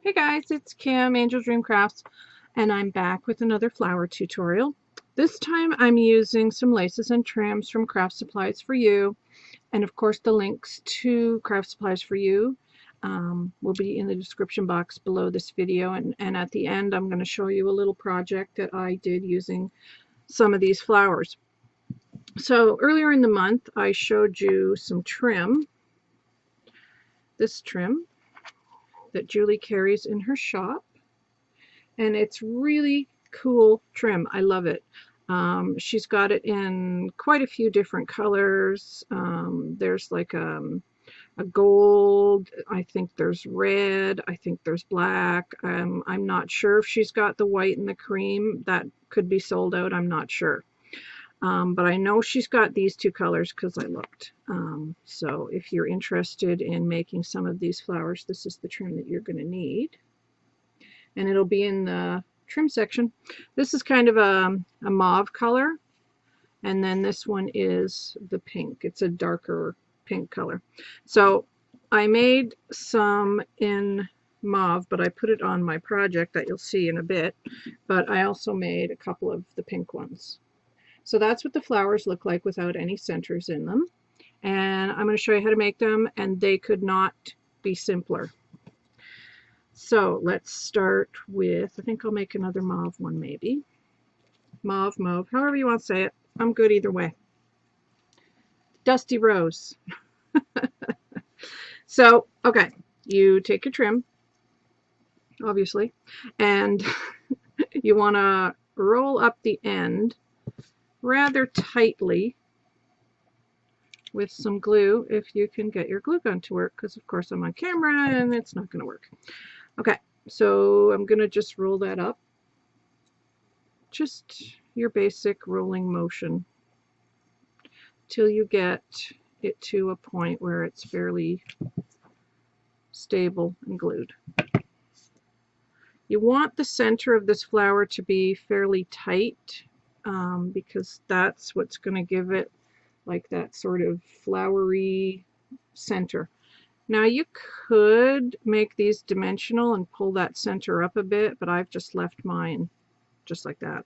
Hey guys, it's Kim, Angel Dream Crafts, and I'm back with another flower tutorial. This time I'm using some laces and trims from Craft Supplies for You, and of course the links to Craft Supplies for You will be in the description box below this video, and at the end I'm going to show you a little project that I did using some of these flowers. So earlier in the month I showed you some trim, this trim that Julie carries in her shop, and it's really cool trim. I love it. She's got it in quite a few different colors. There's like a gold, I think there's red, I think there's black. I'm not sure if she's got the white and the cream. That could be sold out, I'm not sure. But I know she's got these two colors because I looked. So if you're interested in making some of these flowers, this is the trim that you're going to need. And it'll be in the trim section. This is kind of a mauve color, and then this one is the pink. It's a darker pink color. So I made some in mauve, but I put it on my project that you'll see in a bit, but I also made a couple of the pink ones. So that's what the flowers look like without any centers in them, and I'm going to show you how to make them, and they could not be simpler. So let's start with, I think I'll make another mauve one maybe. Mauve, however you want to say it. I'm good either way. Dusty Rose. So, okay, you take your trim, obviously, and you want to roll up the end rather tightly with some glue if you can get your glue gun to work, because of course I'm on camera and it's not going to work. Okay, so I'm going to just roll that up. Just your basic rolling motion till you get it to a point where it's fairly stable and glued. You want the center of this flower to be fairly tight because that's what's going to give it like that sort of flowery center. Now you could make these dimensional and pull that center up a bit, but I've just left mine just like that.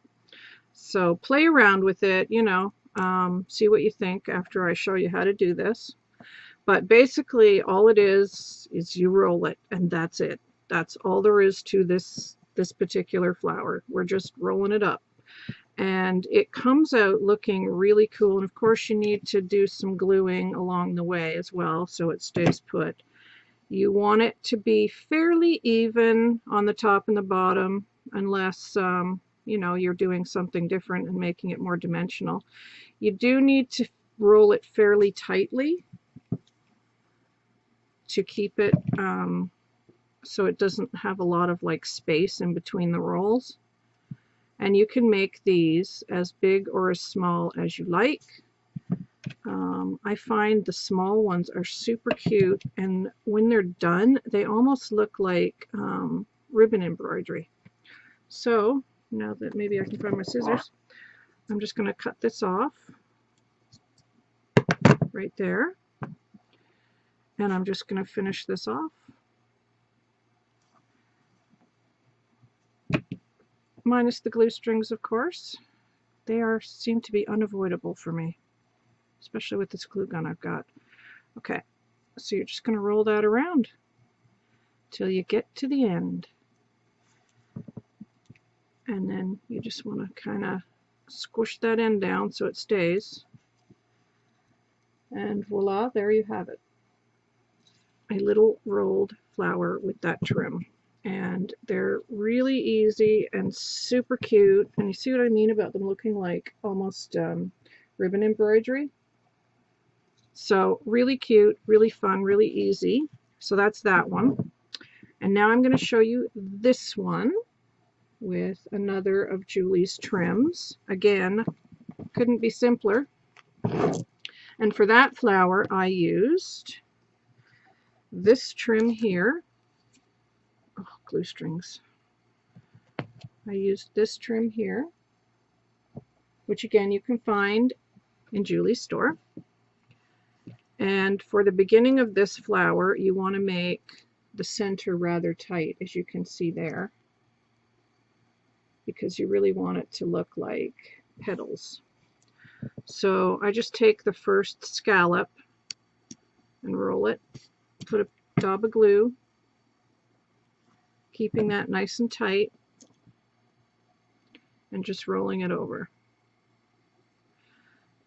So play around with it, you know, see what you think after I show you how to do this. But basically all it is you roll it, and that's it. That's all there is to this particular flower. We're just rolling it up. And it comes out looking really cool, and of course you need to do some gluing along the way as well so it stays put. You want it to be fairly even on the top and the bottom, unless you know, you're doing something different and making it more dimensional. You do need to roll it fairly tightly to keep it so it doesn't have a lot of like space in between the rolls. And you can make these as big or as small as you like. I find the small ones are super cute, and when they're done they almost look like ribbon embroidery. So now that maybe I can find my scissors, I'm just going to cut this off right there, and I'm just going to finish this off. Minus the glue strings, of course. They seem to be unavoidable for me, especially with this glue gun I've got. Okay, so you're just going to roll that around till you get to the end. And then you just want to kind of squish that end down so it stays. And voila, there you have it. A little rolled flower with that trim. And they're really easy and super cute. And you see what I mean about them looking like almost ribbon embroidery? So really cute, really fun, really easy. So that's that one. And now I'm going to show you this one with another of Julie's trims. Again, couldn't be simpler. And for that flower I used this trim here. Oh, glue strings. I used this trim here, which again you can find in Julie's store. And for the beginning of this flower you want to make the center rather tight, as you can see there, because you really want it to look like petals. So I just take the first scallop and roll it, put a dab of glue, keeping that nice and tight, and just rolling it over.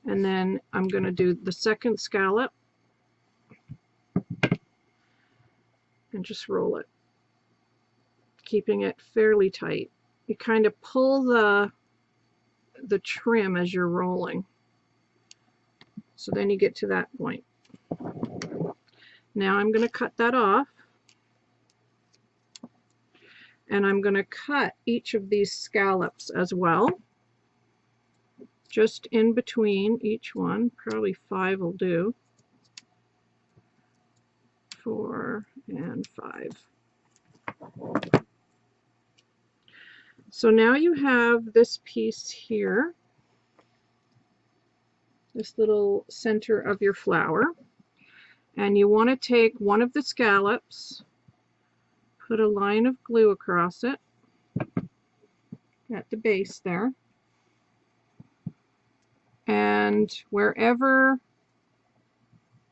And then I'm going to do the second scallop and just roll it, keeping it fairly tight. You kind of pull the trim as you're rolling. So then you get to that point. Now I'm going to cut that off, and I'm going to cut each of these scallops as well, just in between each one. Probably 5 will do. 4 and 5. So now you have this piece here, this little center of your flower, and you want to take one of the scallops, put a line of glue across it at the base there, and wherever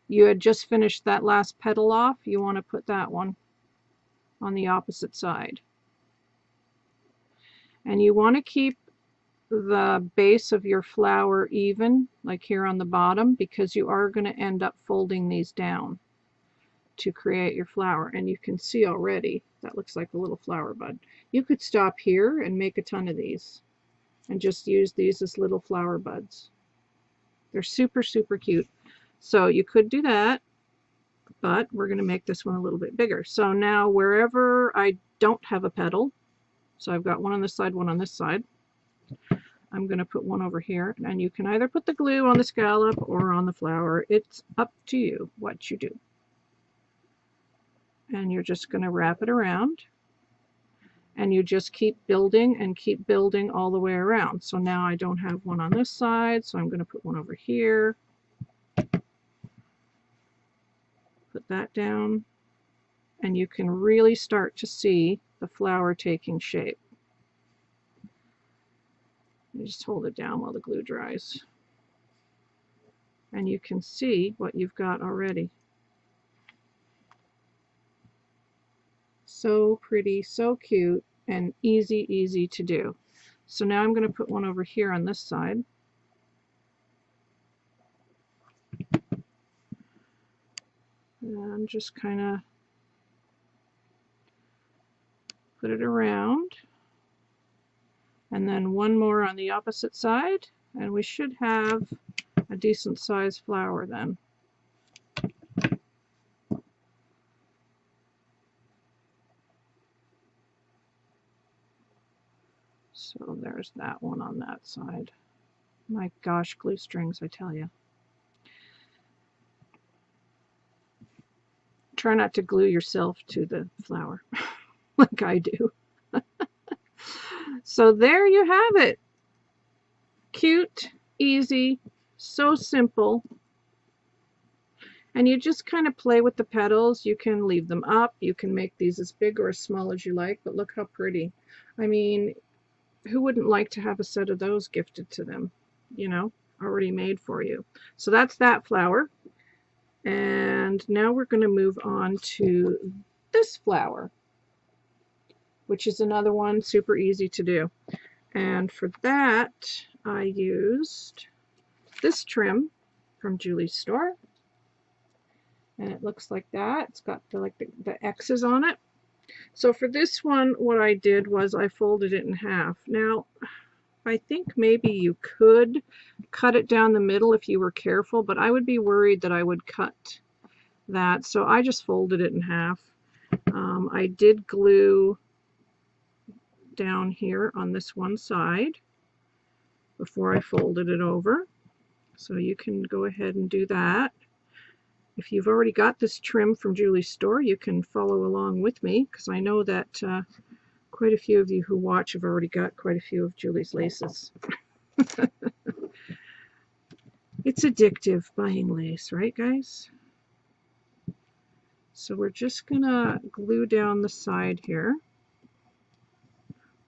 you had just finished that last petal off, you want to put that one on the opposite side. And you want to keep the base of your flower even, like here on the bottom, because you are going to end up folding these down to create your flower. And you can see already that looks like a little flower bud. You could stop here and make a ton of these and just use these as little flower buds. They're super, super cute. So you could do that, but we're going to make this one a little bit bigger. So now wherever I don't have a petal, so I've got one on this side, one on this side, I'm going to put one over here, and you can either put the glue on the scallop or on the flower. It's up to you what you do. And you're just going to wrap it around, and you just keep building and keep building all the way around. So now I don't have one on this side, so I'm going to put one over here. Put that down, and you can really start to see the flower taking shape. You just hold it down while the glue dries, and you can see what you've got already. So pretty, so cute, and easy to do. So now I'm going to put one over here on this side. And just kind of put it around. And then one more on the opposite side, and we should have a decent sized flower then. So there's that one on that side. My gosh, glue strings, I tell you. Try not to glue yourself to the flower like I do. So there you have it. Cute, easy, so simple. And you just kind of play with the petals. You can leave them up. You can make these as big or as small as you like, but look how pretty. I mean, who wouldn't like to have a set of those gifted to them, you know, already made for you? So that's that flower. And now we're going to move on to this flower, which is another one super easy to do. And for that, I used this trim from Julie's store. And it looks like that. It's got the X's on it. So for this one, what I did was I folded it in half. Now, I think maybe you could cut it down the middle if you were careful, but I would be worried that I would cut that. So I just folded it in half. I did glue down here on this one side before I folded it over. So you can go ahead and do that. If you've already got this trim from Julie's store, you can follow along with me, because I know that quite a few of you who watch have already got quite a few of Julie's laces. It's addictive buying lace, right guys? So we're just gonna glue down the side here,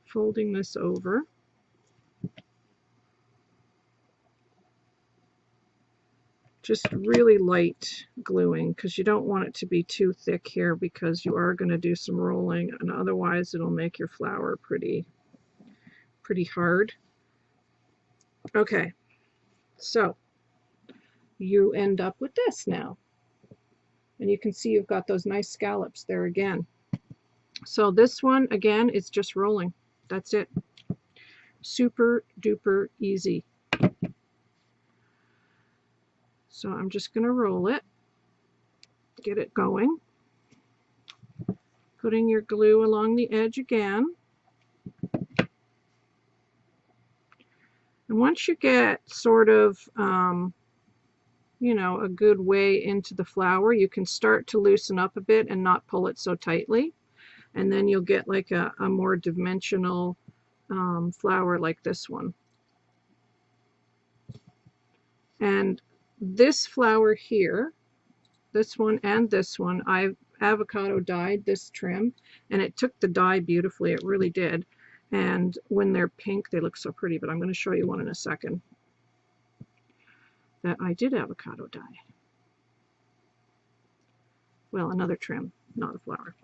folding this over. Just really light gluing, because you don't want it to be too thick here, because you are going to do some rolling, and otherwise it'll make your flower pretty hard. Okay, so you end up with this now, and you can see you've got those nice scallops there again. So this one again is just rolling. That's it. Super duper easy. So I'm just going to roll it, get it going, putting your glue along the edge again. And once you get sort of, you know, a good way into the flower, you can start to loosen up a bit and not pull it so tightly. And then you'll get like a more dimensional flower like this one. And this flower here, this one and this one, I've avocado dyed this trim, and it took the dye beautifully. It really did. And when they're pink, they look so pretty, but I'm going to show you one in a second that I did avocado dye. Well, another trim, not a flower.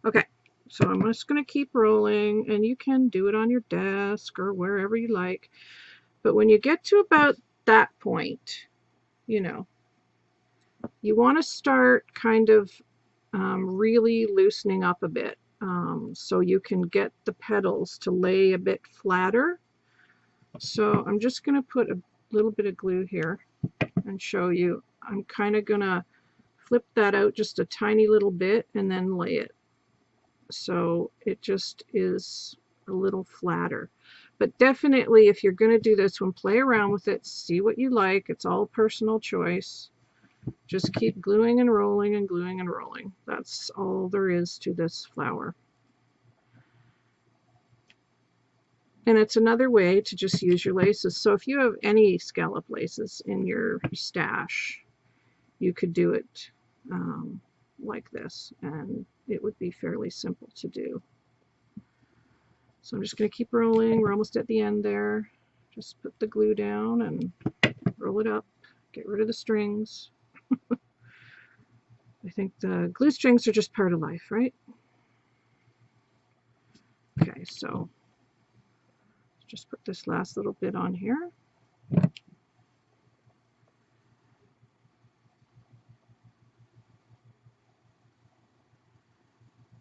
Okay, so I'm just going to keep rolling, and you can do it on your desk or wherever you like. But when you get to about that point, you know, you want to start kind of really loosening up a bit, so you can get the petals to lay a bit flatter. So I'm just going to put a little bit of glue here and show you. I'm kind of going to flip that out just a tiny little bit and then lay it, so it just is a little flatter. But definitely, if you're going to do this one, play around with it, see what you like. It's all personal choice. Just keep gluing and rolling and gluing and rolling. That's all there is to this flower. And it's another way to just use your laces. So if you have any scallop laces in your stash, you could do it like this, and it would be fairly simple to do. So I'm just going to keep rolling. We're almost at the end there. Just put the glue down and roll it up. Get rid of the strings. I think the glue strings are just part of life, right? Okay, so just put this last little bit on here.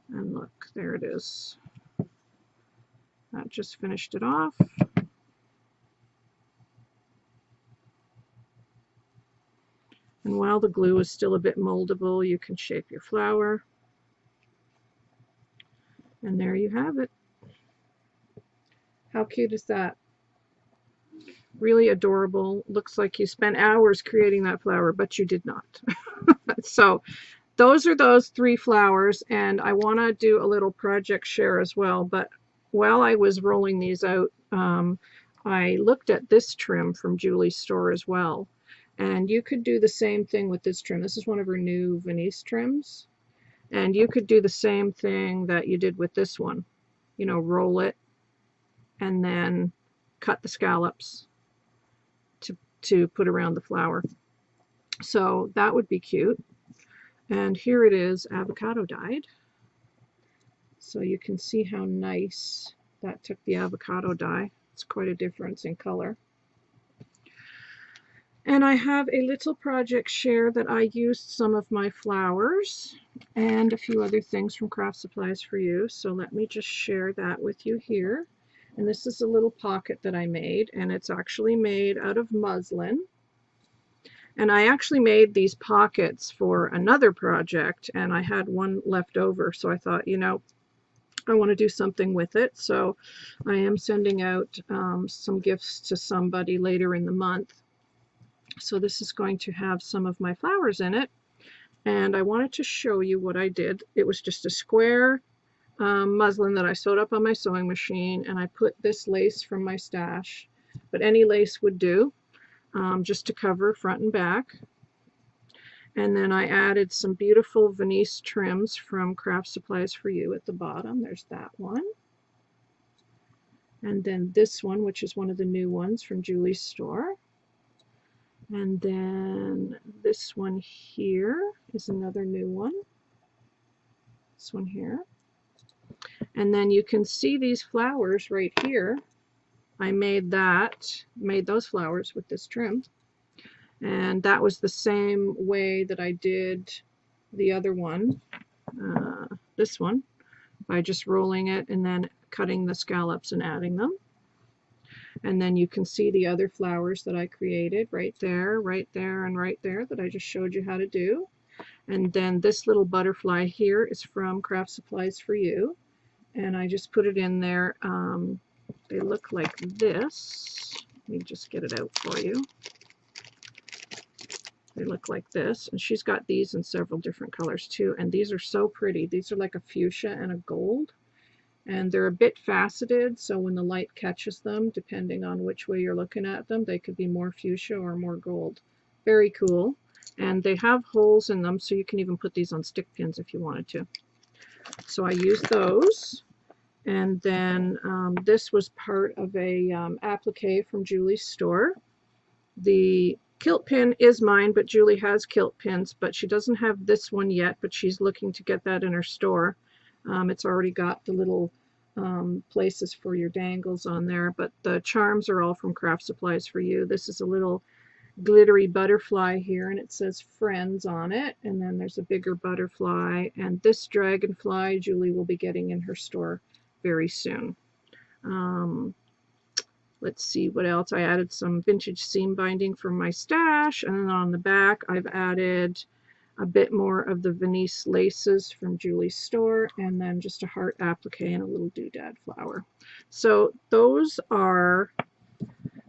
And look, there it is. That just finished it off. And while the glue is still a bit moldable, you can shape your flower. And there you have it. How cute is that? Really adorable. Looks like you spent hours creating that flower, but you did not. So those are those 3 flowers, and I want to do a little project share as well. But while I was rolling these out, I looked at this trim from Julie's store as well. And you could do the same thing with this trim. This is one of her new Venice trims. And you could do the same thing that you did with this one. You know, roll it and then cut the scallops to put around the flower. So that would be cute. And here it is, avocado dyed. So you can see how nice that took the avocado dye. It's quite a difference in color. And I have a little project share that I used some of my flowers and a few other things from Craft Supplies for You. So let me just share that with you here. And this is a little pocket that I made, and it's actually made out of muslin. And I actually made these pockets for another project, and I had one left over, so I thought, you know, I want to do something with it. So I am sending out some gifts to somebody later in the month. So this is going to have some of my flowers in it, and I wanted to show you what I did. It was just a square muslin that I sewed up on my sewing machine, and I put this lace from my stash, but any lace would do, just to cover front and back. And then I added some beautiful Venice trims from Craft Supplies for You at the bottom. There's that one. And then this one, which is one of the new ones from Julie's store. And then this one here is another new one. This one here. And then you can see these flowers right here. I made those flowers with this trim. And that was the same way that I did the other one, this one, by just rolling it and then cutting the scallops and adding them. And then you can see the other flowers that I created right there, and right there that I just showed you how to do. And then this little butterfly here is from Craft Supplies for You. And I just put it in there. They look like this. Let me just get it out for you. They look like this, and she's got these in several different colors too, and these are so pretty. These are like a fuchsia and a gold, and they're a bit faceted, so when the light catches them, depending on which way you're looking at them, they could be more fuchsia or more gold. Very cool. And they have holes in them, so you can even put these on stick pins if you wanted to. So I used those. And then this was part of a applique from Julie's store. The kilt pin is mine, but Julie has kilt pins, but she doesn't have this one yet, but she's looking to get that in her store. It's already got the little places for your dangles on there, but the charms are all from Craft Supplies for You. This is a little glittery butterfly here, and it says Friends on it, and then there's a bigger butterfly, and this dragonfly Julie will be getting in her store very soon. Let's see what else. I added some vintage seam binding from my stash, and then on the back I've added a bit more of the Venice laces from Julie's store, and then just a heart applique and a little doodad flower. So those are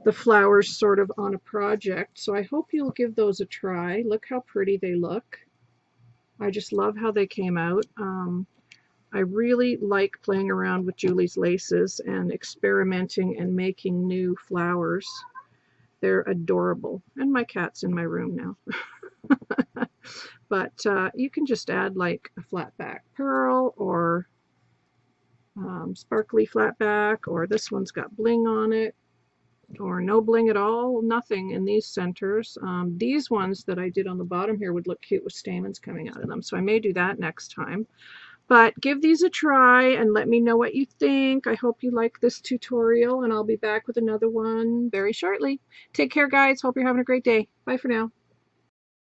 the flowers sort of on a project. So I hope you'll give those a try. Look how pretty they look. I just love how they came out. I really like playing around with Julie's laces and experimenting and making new flowers. They're adorable. And my cat's in my room now. But you can just add like a flat back pearl or sparkly flat back, or this one's got bling on it, or no bling at all, nothing in these centers. These ones that I did on the bottom here would look cute with stamens coming out of them, so I may do that next time. But give these a try and let me know what you think. I hope you like this tutorial, and I'll be back with another one very shortly. Take care, guys. Hope you're having a great day. Bye for now.